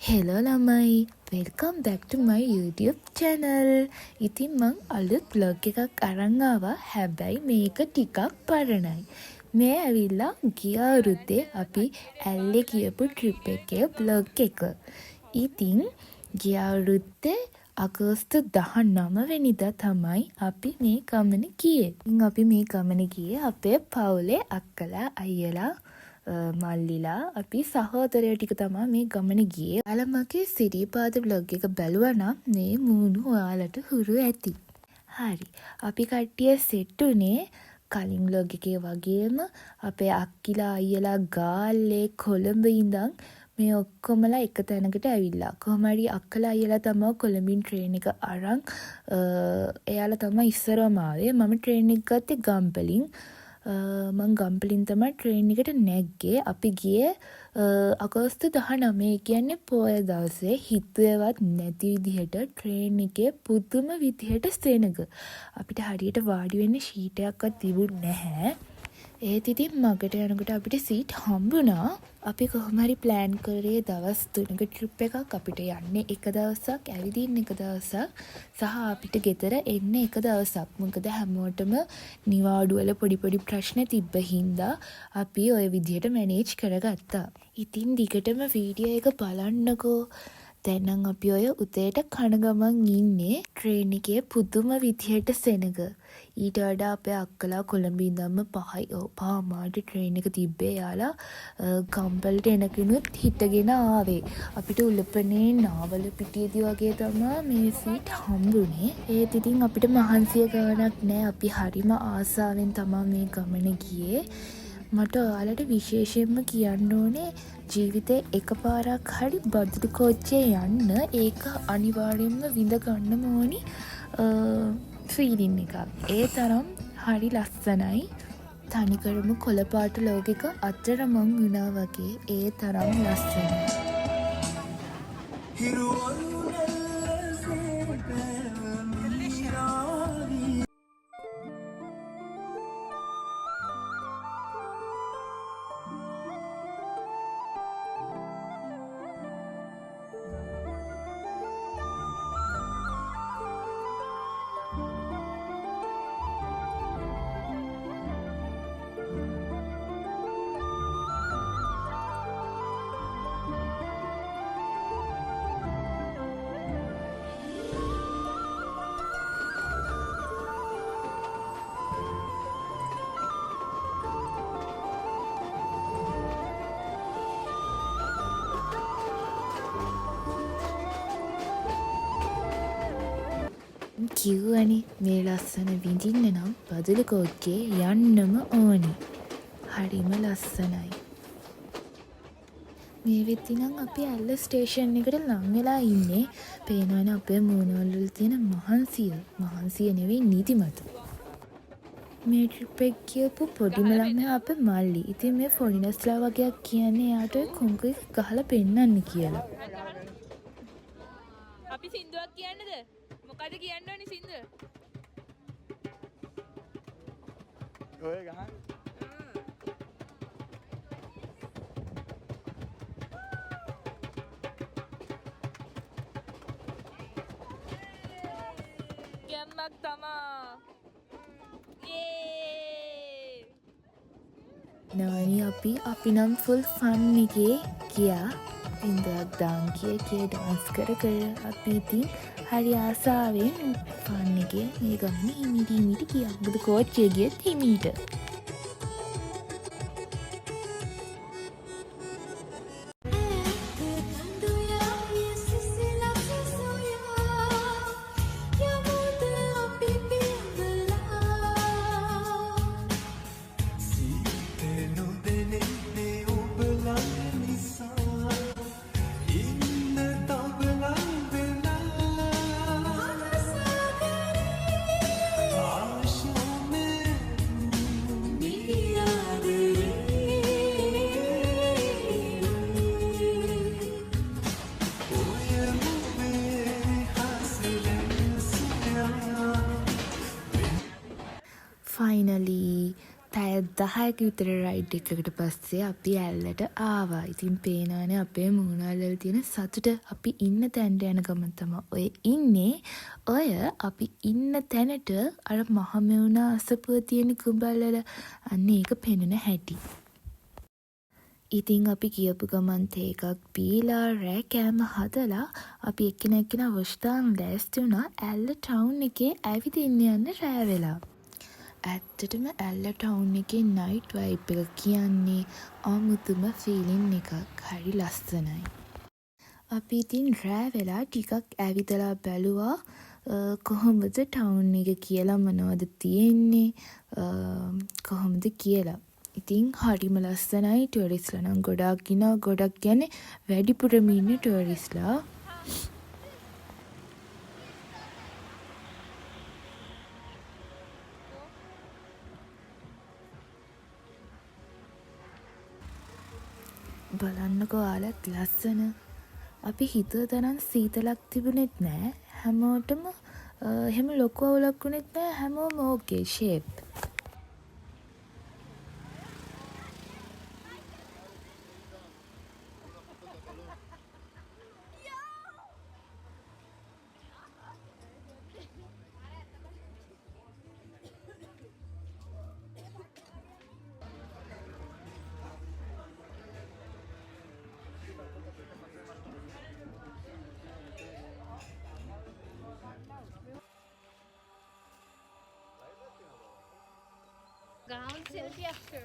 Hello ළමයි, welcome back to my YouTube channel. ඉතින් මං අලුත් vlog එකක් අරන් ආවා. හැබැයි මේක ටිකක් පරණයි. මේ ඇවිල්ලා ගිය අවුරුද්දේ අපි ඇල්ලේ ගියපු trip එකේ vlog එක. ඉතින් ගිය අවුරුද්දේ අගෝස්තු 19 වෙනිදා තමයි අපි මේ ගමන ගියේ. ඉතින් අපි මේ ගමන ගියේ අපේ පවුලේ අක්කලා අයියලා මල්ලිලා අපි සහෝදරයෝ ටික තමයි මේ ගමන ගියේ. ඔයාලා මගේ සිරිපාද vlog එක බැලුවා නම් මේ මූණු ඔයාලට හුරු ඇති. හරි. අපි කට්ටිය සෙට් උනේ කලින් vlog එකේ වගේම අපේ අක්කිලා අයියලා ගාල්ලේ කොළඹ ඉඳන් මේ ඔක්කොමලා එක තැනකට ඇවිල්ලා. කොහොම හරි අක්කලා අයියලා තමයි කොළඹින් ට්‍රේන් එක අරන් එයාලා තමයි ඉස්සරවම ආවේ. මම ට්‍රේන් එක ගත්තේ ගම්පලින්. මං ගම්පලින් තමයි ට්‍රේන් එකට නැග්ගේ. අපි ගියේ අගෝස්තු 19 කියන්නේ පොය දවසේ. හිතුවේවත් නැති විදිහට ට්‍රේන් එකේ පුදුම විදිහට සෙනග. අපිට හරියට වාඩි වෙන්න ෂීට් එකක්වත් තිබුණ නැහැ. ඒත් ඉතින් මගට යනකොට අපිට සීට් හම්බුණා. අපි කොහොම හරි ප්ලෑන් කරේ දවස් 3ක ට්‍රිප් එකක්. අපිට යන්නේ එක දවසක්, ඇවිදින්න එක දවසක්, සහ අපිට ගෙදර එන්න එක දවසක්. මොකද හැමෝටම නිවාඩු වල පොඩි පොඩි ප්‍රශ්න තිබ්බ හින්දා අපි ওই විදිහට මැනේජ් කරගත්තා. ඉතින් දිගටම වීඩියෝ එක බලන්නකෝ. දැන් නම් අපි ඔය උදේට කන ගමන් ඉන්නේ ට්‍රේන් එකේ පුදුම විදිහට සෙනග. ඊට වඩා අපේ අක්කලා කොළඹ ඉඳන්ම පහමාට ට්‍රේන් එක තිබ්බේ. යාලා ගම්පලට එනකිනුත් හිටගෙන ආවේ. අපිට උලපනේ නාවල පිටියේදී වගේ තමයි මේ සීට් හම්බුනේ. ඒත් ඉතින් අපිට මහන්සිය ගානක් නැහැ. අපි හරිම ආසාවෙන් තමයි මේ ගමන ගියේ. මට ඔයාලට විශේෂයෙන්ම කියන්න ඕනේ ජීවිතේ එකපාරක් හරි බදුළු කෝච්චියේ යන්න. ඒක අනිවාර්යෙන්ම විඳ ගන්න ඕනි ෆීලින් එකක්. ඒ තරම් හරි ලස්සනයි. තනිකරම කොළපාට ලෝකෙක අතරමං වුණා වගේ. ඒ තරම් ලස්සනයි. කිව්වනේ මේ ලස්සන විඳින්න නම් බදුළු කෝච්චියේ යන්නම ඕනි. හරිම ලස්සනයි. මේ වෙද්දි නම් අපි ඇල්ල ස්ටේෂන් එකට ලං වෙලා ඉන්නේ. පේනවනේ අපේ මූණවල තියෙන මහන්සිය. මහන්සිය නෙවෙයි නිදිමත. මේ ට්‍රිප් එක කියපු පොඩිම ළමයා අපේ මල්ලි. ඉතින් මේ ෆොරිනර්ස්ලා වගේක් කියන්නේ යාට කොංකු එක ගහලා පෙන්නන්න කියලා. අපි සින්දුවක් කියන්නද? මොකද කියන්න ඕනි සින්දුව? ඔය ගහන්න. ගැම්මක් තමා. යේ! නානි අපි නම් ෆුල් ෆන් එකේ ගියා. ඉන්දක් දාන් කිය ඩාන්ස් කර අපි ඉතින් හරි ආසාවෙන් ෆන් එකේ මේ ගමනේ හිමිට ගියා. මොකද කෝච්චිය ගියත් හිමීට. 10ක විතර රයිඩ් එකකට පස්සේ අපි ඇල්ලට ආවා. ඉතින් පේනවනේ අපේ මූණවල තියෙන සතුට. අපි ඉන්න තැනට යන ගමන් තමයි ඔය ඉන්නේ. ඔය අපි ඉන්න තැනට අර මහමෙවුන අසපුව තියෙන කුඹල්වල අන්න ඒක පෙනෙන හැටි. ඉතින් අපි කියපු ගමන් තේ එකක් බීලා රෑ කෑම හදලා අපි එක්කෙනෙක් අවස්ථාන් ලෑස්ති වුණා ඇල්ල ටවුන් එකේ ඇවිදින්න යන්න රෑ වෙලා. ඇත්තටම ඇල්ල ටවුන් එකේ නයිට් වයිබ් එක කියන්නේ අමුතුම ෆීලින් එකක්. හරි ලස්සනයි. අපි ඉතින් රෑ වෙලා ටිකක් ඇවිදලා බැලුවා කොහොමද ටවුන් එක කියලා මොනවද තියෙන්නේ කොහොමද කියලා. ඉතින් හරිම ලස්සනයි. ටුවරිස්ලා නම් ගොඩක් ඉන්නවා. ගොඩක් කියන්නේ වැඩිපුරම ඉන්නේ ටුවරිස්ලා. බලන්නකෝ ආලත් ලස්සන. අපි හිතුව තරම් සීතලක් තිබුණෙත් නෑ. හැමෝටම එහෙම ලොකු අවුලක් වුණෙත් නෑ. හැමෝම ඕකේ ෂේප්.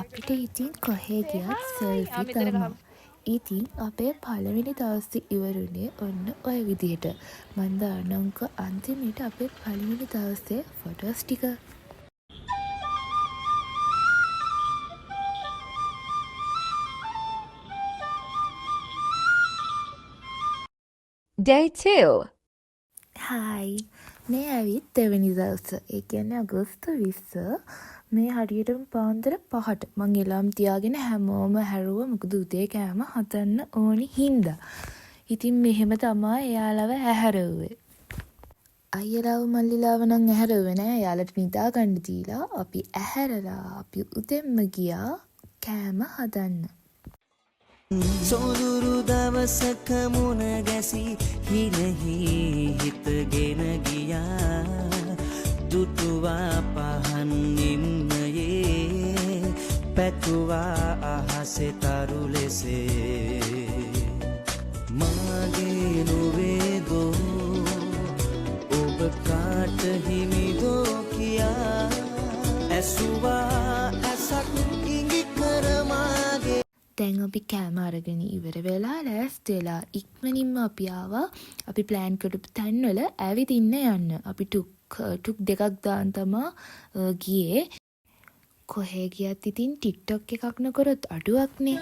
අපිට ඉතින් කොහේ ගියත් සෙල්ෆි තමයි. ඉතින් අපේ පළවෙනි දවසේ ඉවරුනේ ඔන්න ඔය විදිහට. මම දාන්නම්කෝ අන්තිමට අපේ පළවෙනි දවසේ ෆොටෝස් ටික. Day 2. හායි. මේ ඇවිත් දෙවෙනි දවස. ඒ කියන්නේ අගෝස්තු 20. මේ හරියටම පාන්දර 5ට මං එලාම් තියාගෙන හැමෝම හැරුවා. මොකද උදේ කෑම හදන්න ඕනි හින්දා. ඉතින් මෙහෙම තමයි එයාලව ඇහැරුවේ. අයියලාව මල්ලිලාව නම් ඇහැරුවේ නෑ. එයාලට නිදා ගන්න දීලා අපි ඇහැරලා අපි උදෙන්ම ගියා කෑම හදන්න. සොඳුරු දවසක මුණ ගැසි හිනෙහි හිතගෙන ගියා දුටුවා පහන් නිම්නයේ පැතුවා අහසේ තරු ලෙසේ මාගේ නුවේදෝ ඔබ කාට හිමිදෝ කියා ඇසුවා ඇසක් ඉඟි කරමාගේ. දැන් අපි කෑම අරගෙන ඉවර වෙලා ලෑස්ති වෙලා ඉක්මනින්ම අපි ආවා අපි ප්ලෑන් කරපු තැන්වල ඇවිදින්න යන්න. අපි ටුක් දෙකක් දාන් තමා ගියේ. කොහේ ගියත් ඉතින් ටික්ටොක් එකක් නොකරොත් අඩුවක්නේ.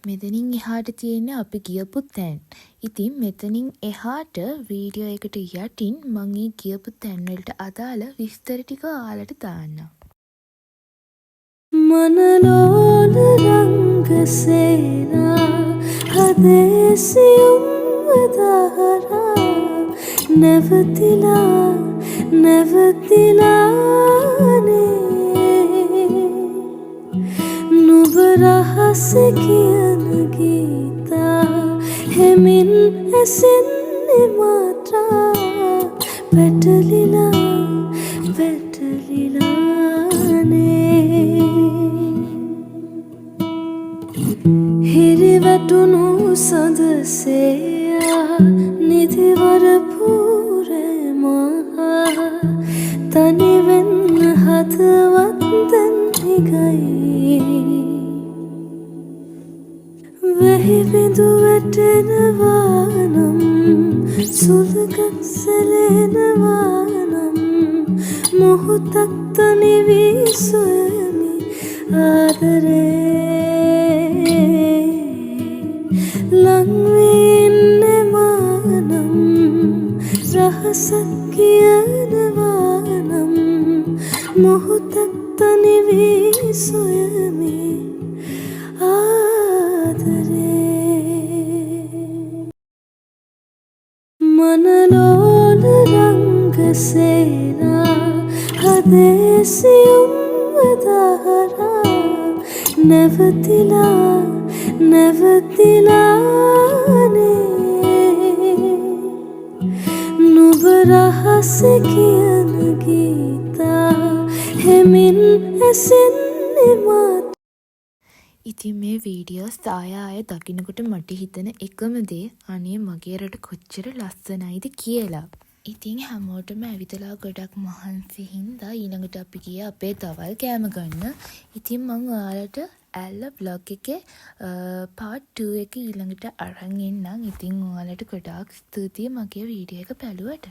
මෙතනින් එහාට තියෙන්නේ අපි ගියපු තැන්. ඉතින් මෙතනින් එහාට වීඩියෝ එකට යටින් මම ඒ ගියපු තැන් වලට අදාළ විස්තර ටික ඔයාලට දාන්නම්. मनलोल रंग सेना हदेसियम वदहरा नवतिला नवतिलाने නුඹ රහස කියන ගීතා හෙමින් ඇසෙන්නේ මාත්‍රා පැටලිලා පැටලිලානේ හිරිවැටුණු සඳසේයා නිදිවර පූරමා තනිවෙන්න හදවත් දැන් හිගයි වෙහි බිඳු වැටෙනවා නම් සුළඟක් සැලෙනවා නම් මොහොතක් තනි වී සොයමි ආදරේ मनलोल रंगसेना हदेसियुं दहरा නැවතිලානේ නුඹ රහස කියන ගීතා හෙමින් ඇසෙන්නේ මාත්. ඉතින් මේ වීඩියෝස් ආය දකින්නකොට මට හිතෙන එකම දේ අනේ මගේ රට කොච්චර ලස්සනයිද කියලා. ඉතින් හැමෝටම ඇවිදලා ගොඩක් මහන්සි හින්දා ඊළඟට අපි ගියේ අපේ දවල් කෑම ගන්න. ඉතින් මම ඔයාලට ඇල්ල බ්ලොග් එකේ part 2 එක ඊළඟට අරන් එන්නම්. ඉතින් ඔයාලට ගොඩාක් ස්තුතියි මගේ වීඩියෝ එක බැලුවට.